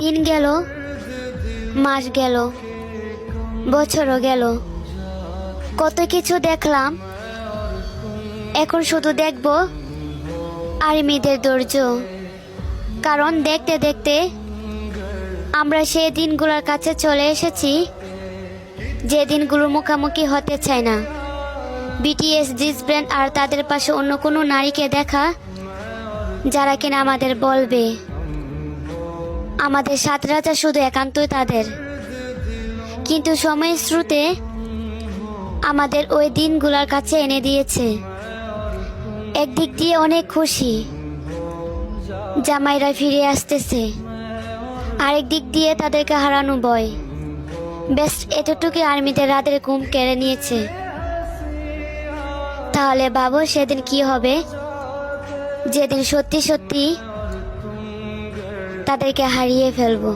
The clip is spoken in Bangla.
দিন গেল, মাস গেল, বছরও গেল, কত কিছু দেখলাম। এখন শুধু দেখব আর্মিদের ধৈর্য। কারণ দেখতে দেখতে আমরা সেই দিনগুলোর কাছে চলে এসেছি, যে দিনগুলোর মুখোমুখি হতে চায় না। বিটিএস ডিসব্যান্ড আর তাদের পাশে অন্য কোনো নারীকে দেখা, যারা কিনা আমাদের বলবে আমাদের সাত রাজা শুধু একান্তই তাদের। কিন্তু সময়ের স্রোতে আমাদের ওই দিনগুলোর কাছে এনে দিয়েছে। একদিক দিয়ে অনেক খুশি, জামাইরা ফিরে আসতেছে, আরেক দিক দিয়ে তাদেরকে হারানো ভয়। বেস্ট এতটুকু আর্মিদের রাতের ঘুম কেড়ে নিয়েছে। তাহলে ভাবো সেদিন কি হবে, যেদিন সত্যি সত্যি তাদেরকে হারিয়ে ফেলবো।